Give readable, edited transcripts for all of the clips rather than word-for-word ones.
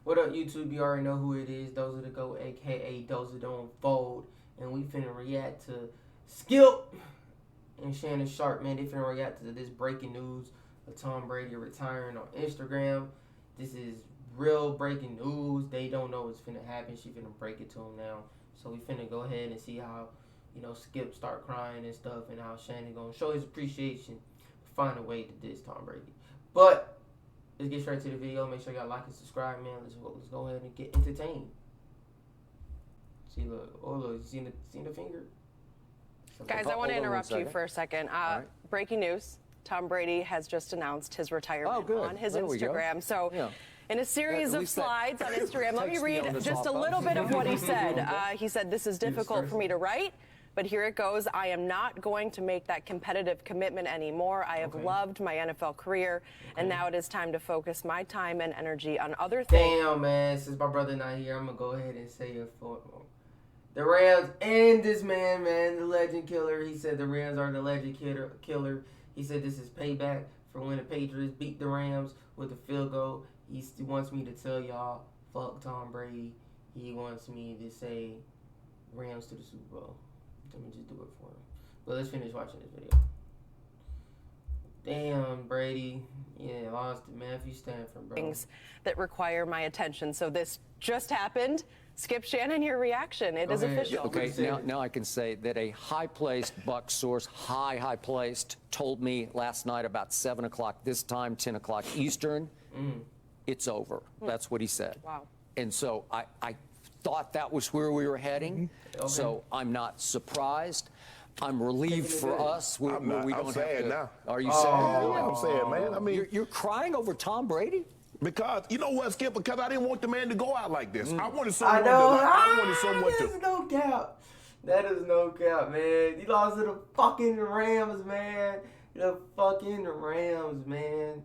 What up, YouTube? You already know who it is. Those are the Go, aka Those are the Unfold. And we finna react to Skip and Shannon Sharp, man. They finna react to this breaking news of Tom Brady retiring on Instagram. This is real breaking news. They don't know what's finna happen. She finna break it to him now. So we finna go ahead and see how, Skip start crying and stuff, and how Shannon gonna show his appreciation, find a way to diss Tom Brady. But let's get straight to the video. Make sure y'all like and subscribe, man. Let's go ahead and get entertained. See, look. Oh, look. You seen the finger? Guys, I want to interrupt you for a second. Breaking news. Tom Brady has just announced his retirement on his Instagram. So in a series of slides on Instagram, let me read just a little bit of what he said. He said, "This is difficult for me to write, but here it goes. I am not going to make that competitive commitment anymore. I have loved my NFL career, and now it is time to focus my time and energy on other things." Damn, man. Since my brother not here, I'm going to go ahead and say it for the Rams and this man, the legend killer. He said the Rams are the legend killer. He said this is payback for when the Patriots beat the Rams with a field goal. He wants me to tell y'all, fuck Tom Brady. He wants me to say Rams to the Super Bowl. Let me just do it for him. But let's finish watching this video. Damn, Brady. Yeah, lost to Matthew Stanford, bro. Things that require my attention. So this just happened. Skip Shannon, your reaction. It is official. Okay, now I can say that a high-placed Buck source, high-placed, told me last night about 7 o'clock this time, 10 o'clock Eastern, it's over. That's what he said. Wow. And so I thought that was where we were heading. So I'm not surprised. I'm relieved for us. We don't have to. Now. Are you sad? Yeah, I'm sad, man. I mean, you're crying over Tom Brady? Because you know what, Skip? Because I didn't want the man to go out like this. I wanted someone to. That is no cap. That is no cap, man. He lost to the fucking Rams, man. The fucking Rams, man.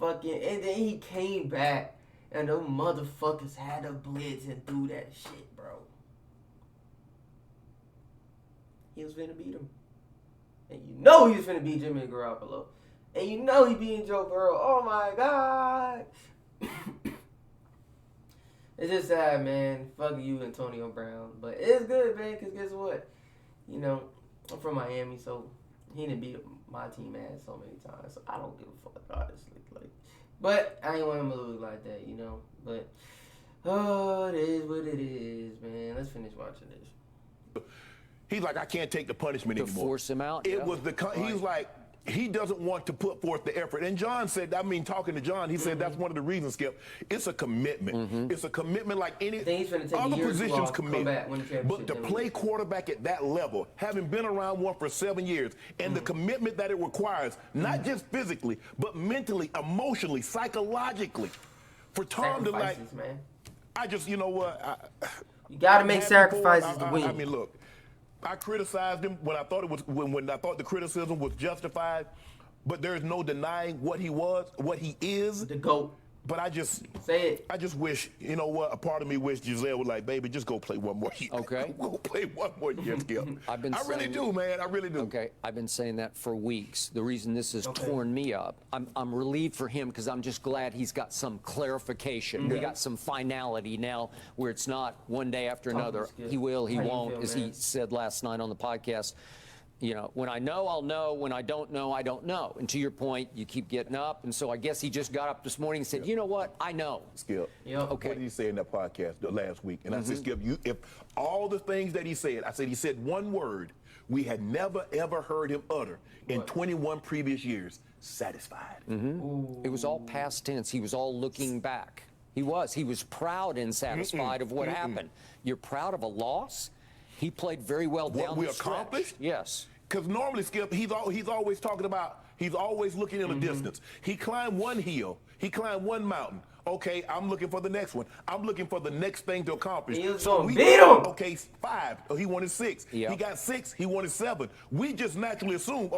And then he came back, and those motherfuckers had to blitz and do that shit, bro. He was finna beat him. And you know he was finna beat Jimmy Garoppolo. And you know he beating Joe Burrow. Oh my God. It's just sad, man. Fuck you, Antonio Brown. But it's good, man, because guess what? I'm from Miami, so he didn't beat my team ass so many times. So I don't give a fuck, honestly. But I ain't want him to lose like that, But, it is what it is, man. Let's finish watching this. He's like, I can't take the punishment anymore. Force him out? It was he's like, he doesn't want to put forth the effort. And John said, talking to John, he said that's one of the reasons, Skip. It's a commitment. It's a commitment like any other positions commit. But to play quarterback at that level, having been around one for 7 years, and the commitment that it requires, not just physically, but mentally, emotionally, psychologically, for Tom to man. I just, you know what? You got to make sacrifices to win. I mean, look. I criticized him when I thought it was when I thought the criticism was justified, but there is no denying what he was, what he is. The GOAT. But I just say it. I just wish, you know what? A part of me wished Giselle was like, baby, just go play one more year. Okay. Go play one more year, Skip. I really do, man. I really do. Okay. I've been saying that for weeks. The reason this has torn me up, I'm relieved for him because I'm just glad he's got some clarification. We got some finality now where it's not one day after another. He will, he won't, as he said last night on the podcast. When I know, I'll know. When I don't know, I don't know. And to your point, you keep getting up. And so I guess he just got up this morning and said, you know what? I know. Skip, okay. What did he say in that podcast last week? And I said, Skip, if all the things that he said, he said one word we had never, ever heard him utter in 21 previous years, satisfied. It was all past tense. He was all looking back. He was proud and satisfied of what happened. You're proud of a loss? He played very well down the stretch. Accomplished? Yes. Because normally, Skip, he's always talking about, he's always looking in the distance. He climbed one hill. He climbed one mountain. Okay, I'm looking for the next one. I'm looking for the next thing to accomplish. He was going to beat him. Okay, 5. He wanted 6. Yep. He got 6. He wanted 7. We just naturally assume,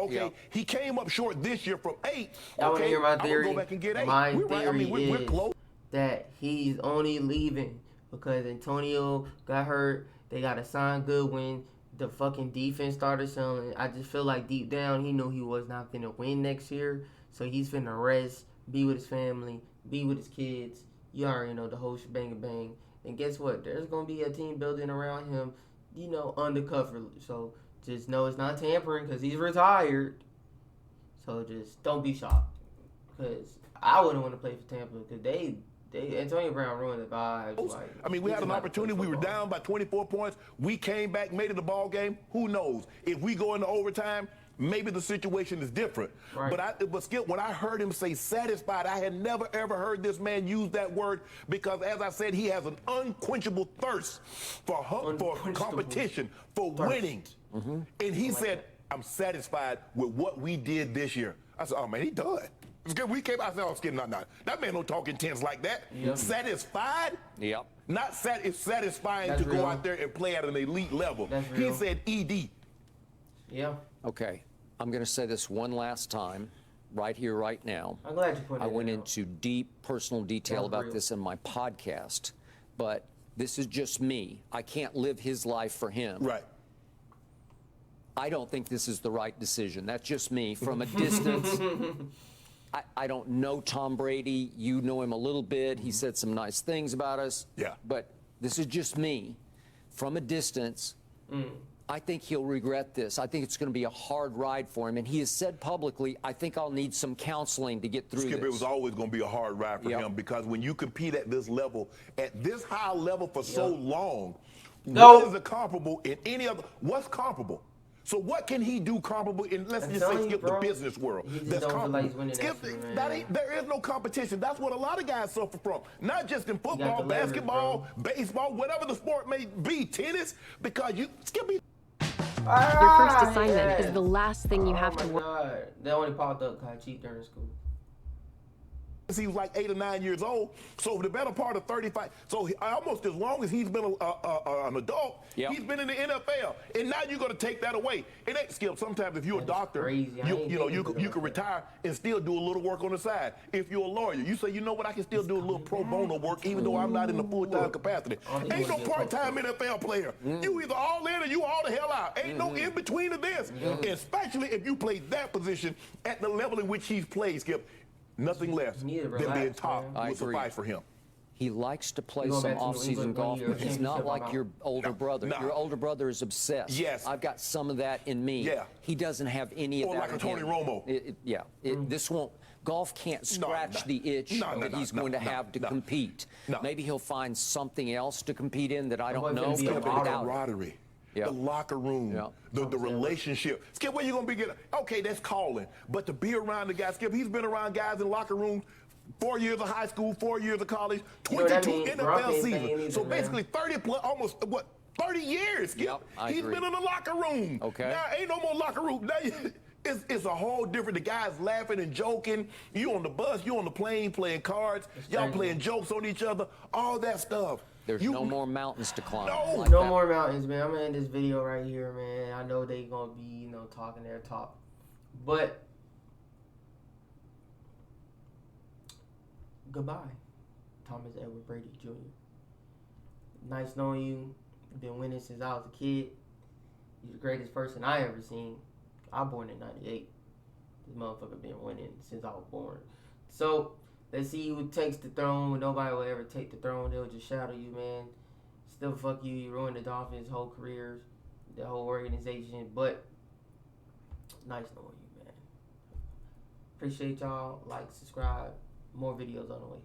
he came up short this year from 8. I want to hear my theory. I'm going to go back and get 8. My theory we're close. That he's only leaving because Antonio got hurt. They got to sign Goodwin. The fucking defense started selling. I just feel like deep down he knew he was not going to win next year. So he's finna rest, be with his family, be with his kids, You already know the whole shebang bang. And guess what? There's gonna be a team building around him, undercover. So just know it's not tampering because he's retired. So just don't be shocked, because I wouldn't want to play for Tampa because they Antonio Brown ruined the vibes. Like, we had an opportunity. We were down by 24 points. We came back, made it a ball game. Who knows? If we go into overtime, maybe the situation is different. Right. But Skip, when I heard him say satisfied, I had never, ever heard this man use that word because, as I said, he has an unquenchable thirst for competition, for winning. Mm-hmm. And he said, I'm satisfied with what we did this year. I said, oh, man, he done. We came out and said, oh, Skip, not. That man don't talk intense like that. Yep. Satisfied? Yep. It's satisfying to go out there and play at an elite level. He said ED. Yeah. Okay. I'm going to say this one last time, right here, right now. I'm glad you pointed it out. I went into deep personal detail about this in my podcast, but this is just me. I can't live his life for him. Right. I don't think this is the right decision. That's just me from a distance. I don't know Tom Brady. You know him a little bit. He said some nice things about us. Yeah. But this is just me from a distance. I think he'll regret this. I think it's going to be a hard ride for him. And he has said publicly, I think I'll need some counseling to get through Skip, this. It was always going to be a hard ride for him because when you compete at this level, at this high level for so long, what is it comparable in any other? What's comparable? So what can he do comparable in, let's just say, Skip, the business world? That's comparable. Skip, there is no competition. That's what a lot of guys suffer from. Not just in football, basketball, baseball, whatever the sport may be, tennis, because Skip. Your first assignment is the last thing you have to work. They only popped up because I cheated during school. He was like 8 or 9 years old, so for the better part of 35, so almost as long as he's been an adult, he's been in the NFL, and now you're going to take that away. It ain't, Skip. Sometimes if you're a doctor, you can retire and still do a little work on the side. If you're a lawyer, you say, you know what, I can still do a little pro bono work even though I'm not in the full-time capacity. Ain't no part-time NFL player. You either all in or you all the hell out. Ain't no in between of this, especially if you play that position at the level in which he's played, Skip. Nothing less than being top would suffice for him. He likes to play some off-season golf, but he's not like your older brother. Your older brother is obsessed. Yes. I've got some of that in me. Yeah. He doesn't have any of that. Or like a Tony Romo. This won't. Golf can't scratch the itch that he's going to have to compete. Maybe he'll find something else to compete in that I don't know. The camaraderie. The locker room, the relationship. Skip, where you going to be getting? Okay, that's calling. But to be around the guy, Skip, he's been around guys in locker rooms 4 years of high school, 4 years of college, 22 NFL seasons. So basically 30 plus, almost, 30 years, Skip. He's been in the locker room. Okay. Now, ain't no more locker room. Now, it's a whole different, the guys laughing and joking. You on the bus, you on the plane playing cards. Y'all playing jokes on each other, all that stuff. There's no more mountains to climb. No more mountains, man. I'm gonna end this video right here, man. I know they gonna be, talking their talk, but goodbye, Thomas Edward Brady Jr. Nice knowing you. You've been winning since I was a kid. You're the greatest person I ever seen. I was born in '98. This motherfucker been winning since I was born. So let's see who takes the throne. Nobody will ever take the throne. They'll just shadow you, man. Still fuck you. You ruined the Dolphins' whole careers, the whole organization. But nice knowing you, man. Appreciate y'all. Like, subscribe. More videos on the way.